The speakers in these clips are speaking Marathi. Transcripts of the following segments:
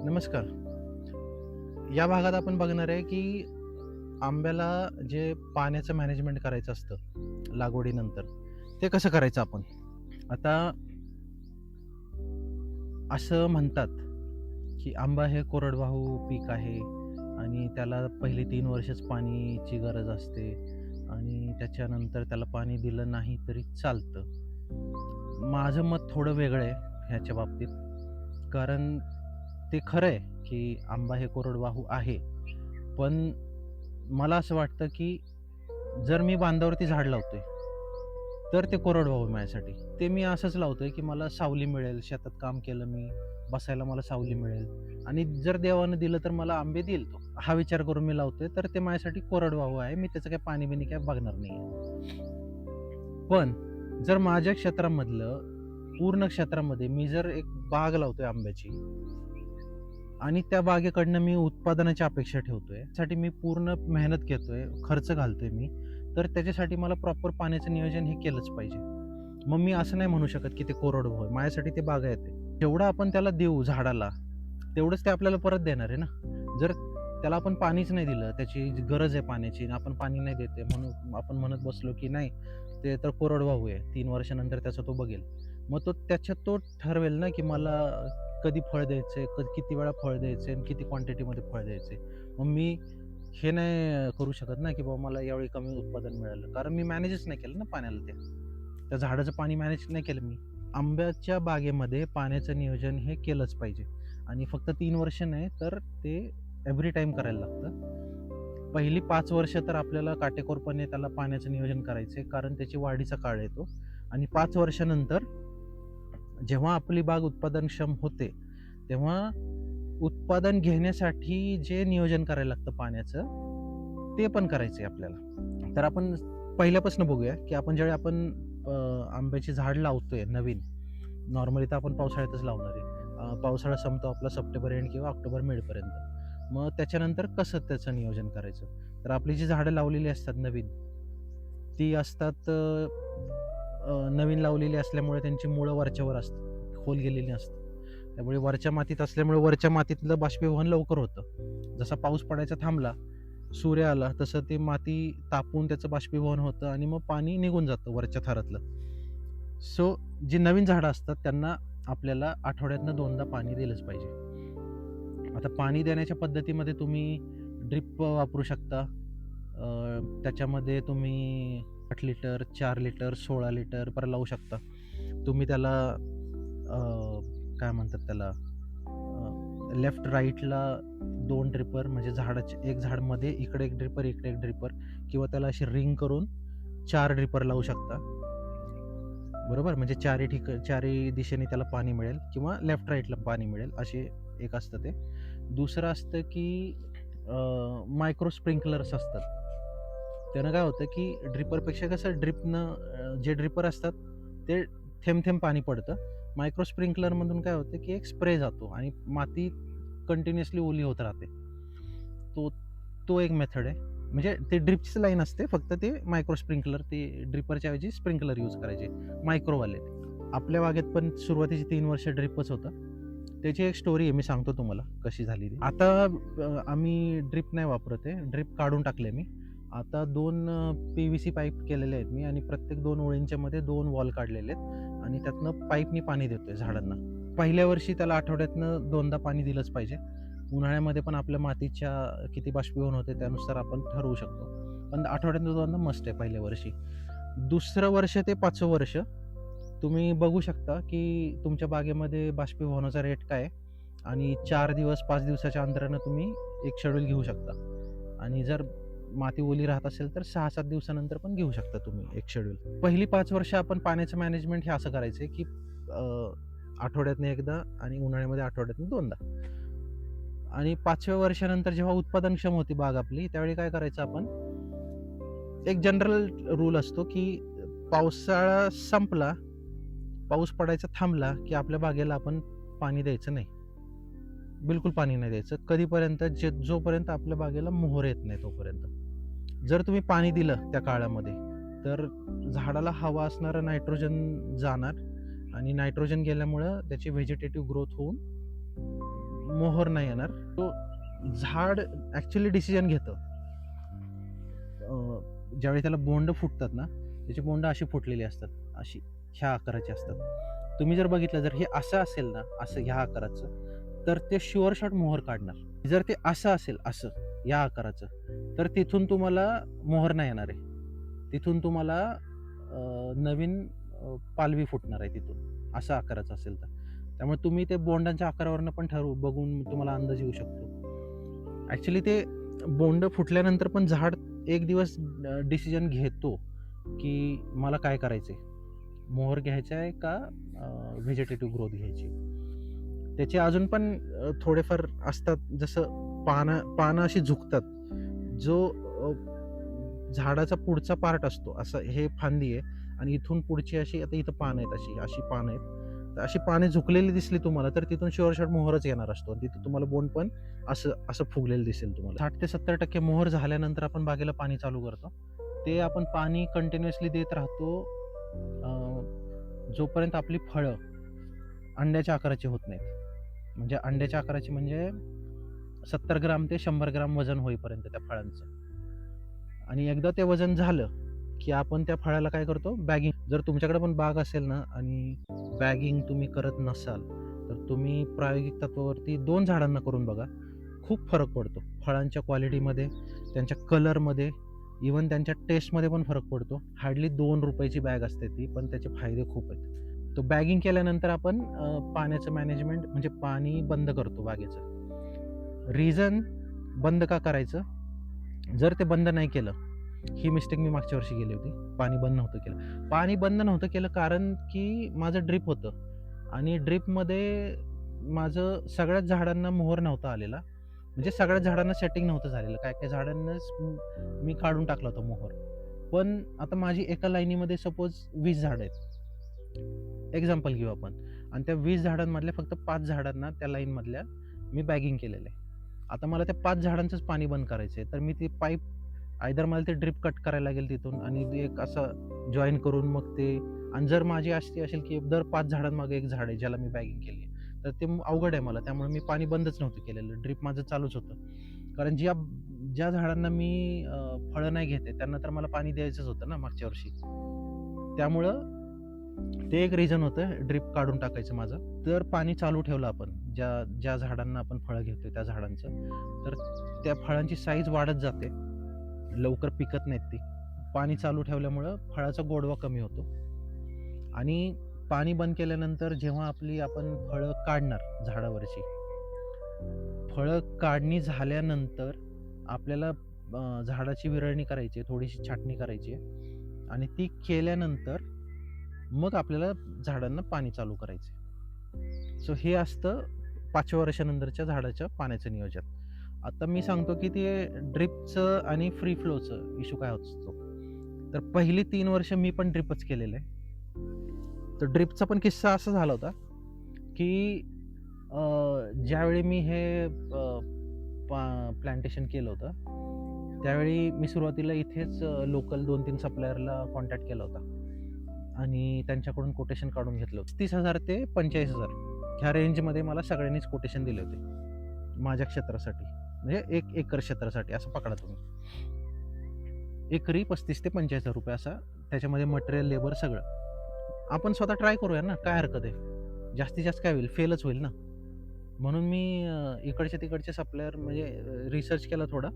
नमस्कार. या भागात आपण बघणार आहे, की आंब्याला जे पाण्याचं मॅनेजमेंट करायचं असतं लागवडीनंतर, ते कसं करायचं आपण? आता असं म्हणतात, की आंबा हे कोरडवाहू पीक आहे आणि त्याला पहिली 3 वर्षच पाणीची गरज असते आणि त्याच्यानंतर त्याला पाणी दिलं नाही तरी चालतं. माझं मत थोडं वेगळं आहे ह्याच्या बाबतीत. कारण ते खरं आहे, की आंबा हे कोरडवाहू आहे. पण मला असं वाटतं, की जर मी बांधावरती झाड लावतोय, तर ते कोरडवाहू आहे माझ्यासाठी. ते मी असंच लावतोय, की मला सावली मिळेल, शेतात काम केलं मी, बसायला मला सावली मिळेल आणि जर देवानं दिलं तर मला आंबे देईल तो. हा विचार करून मी लावतोय, तर ते माझ्यासाठी कोरडवाहू आहे. मी त्याचं काही पाणी-बिणी काही बघणार नाहीये. पण जर माझ्या क्षेत्रामधलं पूर्ण क्षेत्रामध्ये मी जर एक बाग लावतोय आंब्याची आणि त्या बागेकडनं मी उत्पादनाची अपेक्षा ठेवतोय. त्यासाठी मी पूर्ण मेहनत घेतोय, खर्च घालतोय मी. तर त्याच्यासाठी मला प्रॉपर पाण्याचं नियोजन हे केलंच पाहिजे. मग मी असं नाही म्हणू शकत, की ते कोरडवाहू आहे. माझ्यासाठी ते बागायत आहे. जेवढं आपण त्याला देऊ झाडाला, तेवढंच ते आपल्याला परत देणार आहे ना. जर त्याला आपण पाणीच नाही दिलं, त्याची जी गरज आहे पाण्याची आणि आपण पाणी नाही देत म्हणून आपण म्हणत बसलो, की नाही ते तर कोरडवाहू आहे. 3 वर्षानंतर त्याचा तो बघेल. मग तो त्याच्यात तो ठरवेल ना, की मला कधी फळ द्यायचंय, किती वेळा फळ द्यायचंय आणि किती क्वांटिटीमध्ये फळ द्यायचंय. मग मी हे नाही करू शकत ना, की बाबा मला यावेळी कमी उत्पादन मिळालं. कारण मी मॅनेजच नाही केलं ना पाण्याला त्या. त्या झाडाचं पाणी मॅनेज नाही केलं मी. आंब्याच्या बागेमध्ये पाण्याचं नियोजन हे केलंच पाहिजे आणि फक्त 3 वर्ष नाही, तर ते एव्हरी टाईम करायला लागतं. पहिली 5 वर्ष तर आपल्याला काटेकोरपणे त्याला पाण्याचं नियोजन करायचं आहे, कारण त्याची वाढीचा काळ येतो आणि 5 वर्षानंतर जेव्हा आपली बाग उत्पादनक्षम होते, तेव्हा उत्पादन घेण्यासाठी जे नियोजन करायला लागतं पाण्याचं, ते पण करायचं आहे आपल्याला. तर आपण पहिल्यापासून बघूया, की आपण आंब्याची झाड लावतोय नवीन, नॉर्मली तर आपण पावसाळ्यातच लावणार आहे. पावसाळा संपतो आपला सप्टेंबर एंड किंवा ऑक्टोबर मिडपर्यंत. मग त्याच्यानंतर कसं त्याचं नियोजन करायचं? तर आपली जी झाडं लावलेली असतात नवीन, ती असतात नवीन लावलेली असल्यामुळे त्यांची मुळं वरच्यावर असतात, खोल गेलेली नसतात. त्यामुळे वरच्या मातीत असल्यामुळे वरच्या मातीतलं बाष्पीभवन लवकर होतं. जसा पाऊस पडायचा थांबला, सूर्य आला, तसं ते माती तापून त्याचं बाष्पीभवन होतं आणि मग पाणी निघून जातं वरच्या थरातलं. सो जी नवीन झाडं असतात त्यांना आपल्याला आठवड्यातनं 2दा पाणी दिलंच पाहिजे. आता पाणी देण्याच्या पद्धतीमध्ये तुम्ही ड्रिप वापरू शकता. त्याच्यामध्ये तुम्ही 8 लिटर, 4 लिटर, 16 लिटर पर लावू शकता. तुम्ही त्याला काय म्हणतात त्याला लेफ्ट राईटला 2 ड्रिपर म्हणजे झाडाचे एक झाड मध्ये इकडे एक ड्रिपर, इकडे एक ड्रिपर किंवा त्याला अशी रिंग करून 4 ड्रिपर लावू शकता. बरोबर? म्हणजे चारही दिशेने त्याला पाणी मिळेल किंवा लेफ्ट राईटला पाणी मिळेल असे एक असतं ते. दुसरं असतं की मायक्रो स्प्रिंकलर्स असतात. त्यानं काय होतं की ड्रिपरपेक्षा कसं जे ड्रिपर असतात ते थेंब-थेंब पाणी पडतं. मायक्रो स्प्रिंकलरमधून काय होतं की एक स्प्रे जातो आणि माती कंटिन्युअसली ओली होत राहते. तो तो एक मेथड आहे. म्हणजे ते ड्रिपचीच लाईन असते, फक्त ते मायक्रो स्प्रिंकलर ते ड्रिपरच्या ऐवजी स्प्रिंकलर यूज करायचे, मायक्रोवाले. आपल्या बागेत पण सुरुवातीची 3 वर्ष ड्रिपच होतं. त्याची एक स्टोरी आहे, मी सांगतो तुम्हाला कशी झाली ती. आता आम्ही ड्रिप नाही वापरत आहे. ड्रिप काढून टाकले मी. आता 2 पी-व्ही-सी पाईप केलेले आहेत मी आणि प्रत्येक 2 ओळींच्या मध्ये 2 वॉल काढलेले आहेत आणि त्यातनं पाईपनी पाणी देतोय झाडांना. पहिल्या वर्षी त्याला आठवड्यातनं 2दा पाणी दिलंच पाहिजे. उन्हाळ्यामध्ये पण आपल्या मातीच्या किती बाष्पीभवन होते त्यानुसार आपण ठरवू शकतो. पण आठवड्यातनं 2दा मस्ट आहे पहिल्या वर्षी. दुसरं वर्ष ते 5वं वर्ष तुम्ही बघू शकता, की तुमच्या बागेमध्ये बाष्पीभवनाचा रेट काय आहे आणि 4 दिवस, 5 दिवसाच्या अंतरानं तुम्ही एक शेड्यूल घेऊ शकता आणि जर माती ओली राहत असेल तर 6-7 दिवसानंतर पण घेऊ शकता तुम्ही एक शेड्यूल. पहिली 5 वर्ष आपण पाण्याचं मॅनेजमेंट हे असं करायचं आहे, की आठवड्यातनं एकदा आणि उन्हाळ्यामध्ये आठवड्यातनं 2दा. आणि 5व्या वर्षानंतर जेव्हा उत्पादनक्षम होती बाग आपली, त्यावेळी काय करायचं आपण, एक जनरल रूल असतो, की पावसाळा संपला, पाऊस पडायचा थांबला, की आपल्या बागेला आपण पाणी द्यायचं नाही. बिलकुल पाणी नाही द्यायचं. कधीपर्यंत जोपर्यंत आपल्या बागेला मोहर येत नाही तोपर्यंत. जर तुम्ही पाणी दिलं त्या काळामध्ये, तर झाडाला हवा असणारं नायट्रोजन जाणार आणि नायट्रोजन गेल्यामुळं त्याची व्हेजिटेटिव्ह ग्रोथ होऊन मोहर नाही येणार. तो झाड ॲक्च्युली डिसिजन घेतं. ज्यावेळी त्याला बोंड फुटतात ना, त्याची बोंड अशी फुटलेली असतात, अशी ह्या आकाराची असतात. तुम्ही जर बघितलं, जर हे असं असेल ना, असं ह्या आकाराचं, तर ते शुअर शॉट मोहर काढणार. जर ते असं असेल, असं या आकाराचं, तर तिथून तुम्हाला मोहर नाही येणार आहे. तिथून तुम्हाला नवीन पालवी फुटणार आहे तिथून, असं आकाराचं असेल तर. त्यामुळे तुम्ही ते बोंडांच्या आकारावरनं पण बघून तुम्हाला अंदाज येऊ शकतो. ॲक्च्युली ते बोंड फुटल्यानंतर पण झाड एक दिवस डिसिजन घेतो, की मला काय करायचंय? मोहर घ्यायचा आहे का व्हेजिटेटिव्ह ग्रोथ घ्यायची? त्याचे अजून पण थोडेफार असतात, जसं पानं अशी झुकतात. जो झाडाचा पुढचा पार्ट असतो, असं हे फांदी आहे आणि इथून पुढची अशी, आता इथं पानं आहेत, अशी पानं आहेत. तर अशी पाने झुकलेली दिसली तुम्हाला, तर तिथून शुअर शॉट मोहरच येणार असतो आणि तिथं तुम्हाला बोंड पण असं फुगलेलं दिसेल तुम्हाला. 60 ते 70% मोहर झाल्यानंतर आपण बागेला पाणी चालू करतो. ते आपण पाणी कंटिन्युअसली देत राहतो जोपर्यंत आपली फळं अंड्याच्या आकाराची होत नाहीत. म्हणजे अंड्याच्या आकाराची म्हणजे 70 ग्राम ते 100 ग्राम वजन होईपर्यंत त्या फळांचं. आणि एकदा ते वजन झालं, की आपण त्या फळाला काय करतो, बॅगिंग. जर तुमच्याकडे पण बाग असेल ना आणि बॅगिंग तुम्ही करत नसाल, तर तुम्ही प्रायोगिक तत्वावरती 2 झाडांना करून बघा. खूप फरक पडतो. फळांच्या क्वालिटीमध्ये, त्यांच्या कलरमध्ये, इव्हन त्यांच्या टेस्टमध्ये पण फरक पडतो. हार्डली ₹2 बॅग असते ती, पण त्याचे फायदे खूप आहेत. तो बॅगिंग केल्यानंतर आपण पाण्याचं मॅनेजमेंट, म्हणजे पाणी बंद करतो बागेचं. रिझन बंद का करायचं? जर ते बंद नाही केलं, ही मिस्टेक मी मागच्या वर्षी केली होती. पाणी बंद नव्हतं केलं. पाणी बंद नव्हतं केलं कारण की माझं ड्रिप होतं आणि ड्रिपमध्ये माझं सगळ्याच झाडांना मोहर नव्हता आलेला. म्हणजे सगळ्याच झाडांना सेटिंग नव्हतं झालेलं. काही-काही झाडांनाच मी काढून टाकला होता मोहर. पण आता माझी एका लाईनीमध्ये सपोज 20 झाडं आहेत. एक्झाम्पल घेऊ आपण, आणि त्या 20 झाडांमधल्या फक्त 5 झाडांना त्या लाईनमधल्या मी बॅगिंग केलेलं आहे. आता मला त्या 5 झाडांचंच पाणी बंद करायचं आहे. तर मी ती पाईप आयदर मला ते ड्रिप कट करायला लागेल तिथून आणि ते एक असं जॉइन करून मग ते, आणि जर माझी अशी असेल की दर 5 झाडांमागे 1 झाड आहे ज्याला मी बॅगिंग केली आहे, तर ते अवघड आहे मला. त्यामुळे मी पाणी बंदच नव्हतं केलेलं. ड्रिप माझं चालूच होतं. कारण ज्या ज्या झाडांना मी फळं नाही घेते त्यांना तर मला पाणी द्यायचंच होतं ना मागच्या वर्षी. त्यामुळं ते एक रिझन होतं ड्रिप काढून टाकायचं माझं. तर पाणी चालू ठेवलं आपण, ज्या ज्या झाडांना आपण फळं घेतोय त्या झाडांचं, तर त्या फळांची साईज वाढत जाते. लवकर पिकत नाहीत ती. पाणी चालू ठेवल्यामुळं फळाचा गोडवा कमी होतो. आणि पाणी बंद केल्यानंतर जेव्हा आपण फळं काढणार झाडावरची, फळं काढणी झाल्यानंतर आपल्याला झाडाची विरळणी करायची आहे, थोडीशी छाटणी करायची आहे आणि ती केल्यानंतर मग आपल्याला झाडांना पाणी चालू करायचं आहे. सो हे असतं 5व्या वर्षानंतरच्या झाडाच्या पाण्याचं नियोजन. आता मी सांगतो की ते ड्रिपचं आणि फ्री फ्लोचं इश्यू काय असतो. तर पहिली 3 वर्ष मी पण ड्रिपच केलेलं आहे. तर ड्रिपचा पण किस्सा असा झाला होता की ज्यावेळी मी हे प्लांटेशन केलं होतं, त्यावेळी मी सुरुवातीला इथेच लोकल 2-3 सप्लायरला कॉन्टॅक्ट केला होता आणि त्यांच्याकडून कोटेशन काढून घेतलं होतं. 30,000 ते 45,000 ह्या रेंजमध्ये मला सगळ्यांनीच कोटेशन दिले होते माझ्या क्षेत्रासाठी. म्हणजे 1 एकर क्षेत्रासाठी असं पकडा तुम्ही. एकरी 35,000 ते 45,000 रुपये असा, त्याच्यामध्ये मटेरियल, लेबर सगळं. आपण स्वतः ट्राय करूया ना, काय हरकत आहे? जास्तीत जास्त काय होईल? फेलच होईल ना. म्हणून मी इकडचे तिकडचे सप्लायर म्हणजे रिसर्च केला थोडा,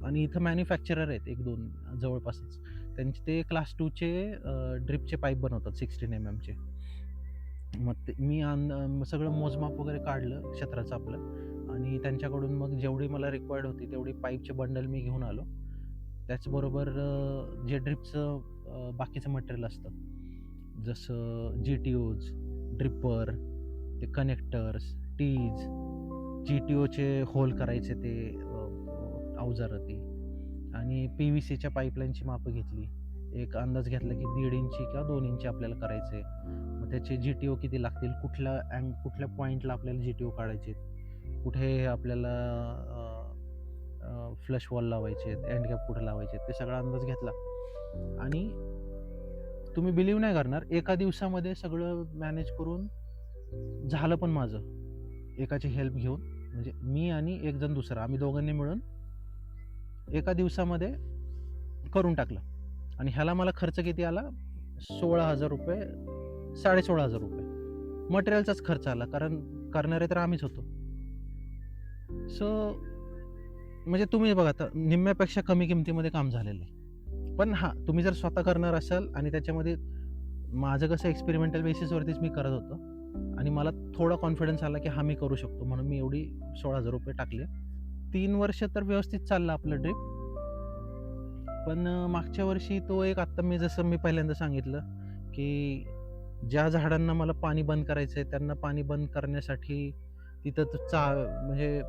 आणि इथं मॅन्युफॅक्चरर आहेत 1-2 जवळपासच. त्यांचे ते क्लास 2चे ड्रिपचे पाईप बनवतात 16 mmचे. मग ते मी सगळं मोजमाप वगैरे काढलं क्षेत्राचं आपलं, आणि त्यांच्याकडून मग जेवढी मला रिक्वायर्ड होती तेवढी पाईपचे बंडल मी घेऊन आलो. त्याचबरोबर जे ड्रिपचं बाकीचं मटेरियल असतं, जसं GTOज, ड्रिपर, ते कनेक्टर्स, टीज, GTOचे होल करायचे ते अवजारं ती, आणि PVCच्या पाईपलाईनची मापं घेतली. एक अंदाज घेतला की 1.5 इंची किंवा 2 इंची आपल्याला करायचे. मग त्याचे GTO किती लागतील, कुठल्या पॉईंटला आपल्याला GTO काढायचे, कुठे आपल्याला फ्लश वॉल लावायचे, एंड गॅप कुठे लावायचे, ते सगळा अंदाज घेतला. आणि तुम्ही बिलीव्ह नाही करणार, एका दिवसामध्ये सगळं मॅनेज करून झालं पण माझं, एकाची हेल्प घेऊन. म्हणजे मी आणि एक जण दुसरा, आम्ही दोघांनी मिळून एका दिवसामध्ये करून टाकलं. आणि ह्याला मला खर्च किती आला? 16,000 रुपये, 16,500 रुपये मटेरियलचाच खर्च आला, कारण करणारे तर आम्हीच होतो. सो म्हणजे तुम्ही बघा, आता निम्म्यापेक्षा कमी किमतीमध्ये काम झालेलं आहे. पण हां, तुम्ही जर स्वतः करणार असाल आणि त्याच्यामध्ये माझं कसं एक्सपेरिमेंटल बेसिसवरतीच मी करत होतो आणि मला थोडा कॉन्फिडन्स आला, की हां, मी करू शकतो. म्हणून मी एवढी 16,000 रुपये टाकले. 3 वर्ष तर व्यवस्थित चाललं आपलं ड्रिप. पण मागच्या वर्षी तो एक, आत्ता मी पहिल्यांदा सांगितलं, की ज्या झाडांना मला पाणी बंद करायचं आहे, त्यांना पाणी बंद करण्यासाठी तिथं म्हणजे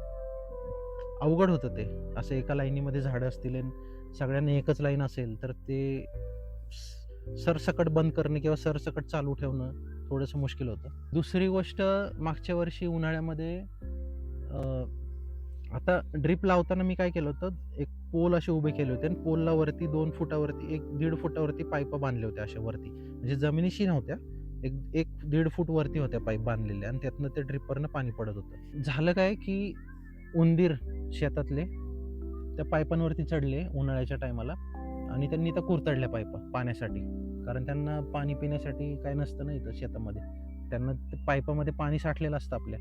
अवघड होतं ते. असं एका लाईनीमध्ये झाडं असतील आणि सगळ्यांना एकच लाईन असेल, तर ते सरसकट बंद करणे किंवा सरसकट चालू ठेवणं थोडंसं मुश्किल होतं. दुसरी गोष्ट, मागच्या वर्षी उन्हाळ्यामध्ये आता ड्रिप लावताना मी काय केलं होतं, एक पोल असे उभे केले होते आणि पोलला वरती 2 फुटावरती, 1-1.5 फुटावरती पाईप बांधले होते अशा वरती. म्हणजे जमिनीशी नव्हत्या. 1-1.5 फूट वरती होत्या पाईप बांधलेल्या आणि त्यातनं ते ड्रिपरनं पाणी पडत होतं. झालं काय, की उंदीर शेतातले त्या पाईपांवरती चढले उन्हाळ्याच्या टायमाला आणि त्यांनी त्या कुरतडल्या पाईपा पाण्यासाठी. कारण त्यांना पाणी पिण्यासाठी काय नसतं ना इथं शेतामध्ये. त्यांना ते पाईपामध्ये पाणी साठलेलं असतं आपल्या.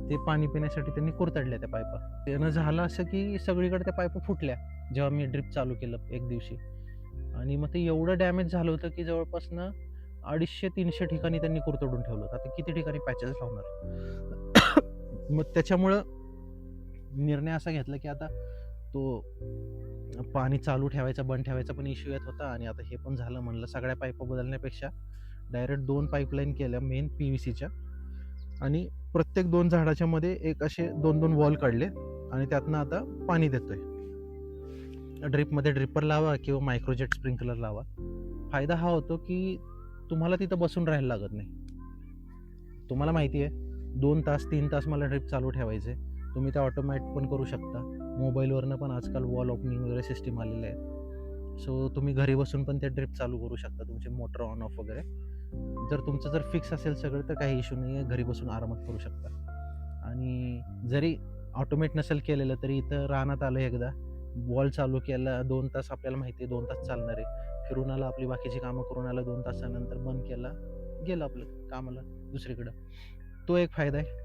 ते पाणी पिण्यासाठी त्यांनी कुरतडल्या त्या पाईपा. त्यानं झालं असं, की सगळीकडे त्या पाईपा फुटल्या, जेव्हा मी ड्रिप चालू केलं एक दिवशी. आणि मग ते एवढं डॅमेज झालं होतं, की जवळपासनं 250-300 ठिकाणी त्यांनी कुरतडून ठेवलं होतं. आता किती ठिकाणी पॅचेस लावणार? मग त्याच्यामुळं निर्णय असा घेतला, की आता तो पाणी चालू ठेवायचा, बंद ठेवायचा पण इश्यू येत होता आणि आता हे पण झालं. म्हणलं सगळ्या पाईपा बदलण्यापेक्षा डायरेक्ट 2 पाईपलाईन केल्या मेन PVCच्या आणि प्रत्येक 2 झाडाच्या मध्ये एक असे 2-2 वॉल काढले आणि त्यातनं आता पाणी देतोय. ड्रिपमध्ये ड्रिपर लावा किंवा मायक्रोजेट स्प्रिंकलर लावा. फायदा हा होतो, की तुम्हाला तिथं बसून राहायला लागत नाही. तुम्हाला माहिती आहे 2 तास 3 तास मला ड्रिप चालू ठेवायचे. तुम्ही ते ऑटोमॅटिक पण करू शकता. मोबाईलवरनं पण आजकाल वॉल ओपनिंग वगैरे सिस्टीम आलेले आहेत. सो तुम्ही घरी बसून पण ते ड्रिप चालू करू शकता, तुमचे मोटर ऑन ऑफ वगैरे. जर तुमचं फिक्स असेल सगळं, तर काही इश्यू नाही आहे. घरी बसून आरामात करू शकता. आणि जरी ऑटोमेट नसेल केलेलं, तरी इथं रानात आलं एकदा, वॉल चालू केला, 2 तास आपल्याला माहिती आहे 2 तास चालणार आहे. फिरून आला, आपली बाकीची कामं करून आला, 2 तासानंतर बंद केला, गेलं आपलं कामाला दुसरीकडं. तो एक फायदा आहे.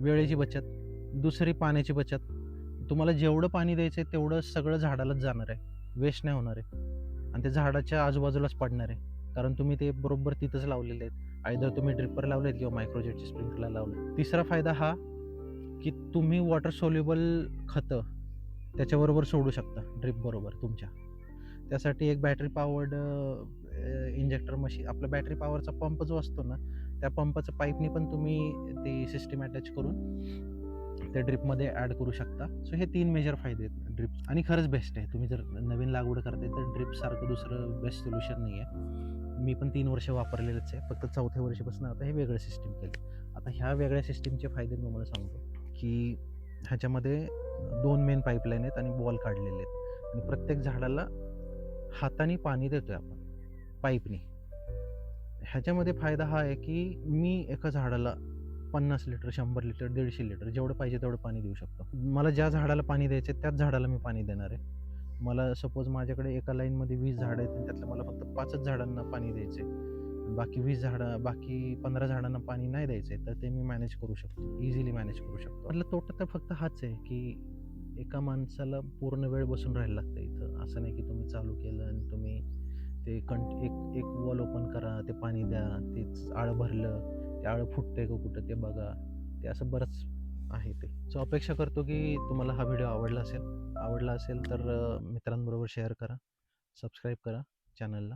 वेळेची बचत. दुसरी पाण्याची बचत. तुम्हाला जेवढं पाणी द्यायचं आहे तेवढं सगळं झाडालाच जाणार आहे. वेस्ट नाही होणार आहे आणि ते झाडाच्या आजूबाजूलाच पडणार आहे. कारण तुम्ही ते बरोबर तिथंच लावलेले आहेत. आयदर तुम्ही ड्रिपर लावलेत किंवा मायक्रोजेटचे स्प्रिंकलर लावले. तिसरा फायदा हा, की तुम्ही वॉटर सोल्युबल खतं त्याच्याबरोबर सोडू शकता ड्रिपबरोबर तुमच्या. त्यासाठी एक बॅटरी पॉवर्ड इंजेक्टर मशीन, आपला बॅटरी पॉवरचा पंप जो असतो ना, त्या पंपाच्या पाईपनी पण तुम्ही ती सिस्टीम अटॅच करून त्या ड्रिपमध्ये ॲड करू शकता. सो हे 3 मेजर फायदे आहेत ड्रिप आणि खरंच बेस्ट आहे. तुम्ही जर नवीन लागवड करताय तर ड्रिपसारखं दुसरं बेस्ट सोल्युशन नाही आहे. मी पण 3 वर्ष वापरलेलंच आहे. फक्त 4थ्या वर्षीपासून आता हे वेगळं सिस्टीम केलं. आता ह्या वेगळ्या सिस्टीमचे फायदे मी तुम्हाला सांगतो, की ह्याच्यामध्ये 2 मेन पाईपलाईन आहेत आणि वॉल काढलेले आहेत आणि प्रत्येक झाडाला हाताने पाणी देतोय आपण पाईपनी. ह्याच्यामध्ये फायदा हा आहे, की मी एका झाडाला 50 लिटर, 100 लिटर, 150 लिटर जेवढं पाहिजे तेवढं पाणी देऊ शकतो. मला ज्या झाडाला पाणी द्यायचं आहे त्याच झाडाला मी पाणी देणार आहे. मला सपोज माझ्याकडे एका लाईनमध्ये 20 झाडं आहेत आणि त्यातलं मला फक्त 5च झाडांना पाणी द्यायचं आहे. बाकी 15 झाडांना पाणी नाही द्यायचं आहे, तर ते मी मॅनेज करू शकतो. इझिली मॅनेज करू शकतो. म्हटलं तोटा तर फक्त हाच आहे, की एका माणसाला पूर्ण वेळ बसून राहायला लागतं इथं. असं नाही की तुम्ही चालू केलं आणि तुम्ही ते एक वॉल ओपन करा, ते पाणी द्या, तेच आळं भरलं, ते आळं फुटतंय का कुठं ते बघा. ते असं बरंच आहे ते. सो अपेक्षा करतो, की तुम्हाला हा व्हिडिओ आवडला असेल तर मित्रांबरोबर शेअर करा, सबस्क्राईब करा चॅनलला.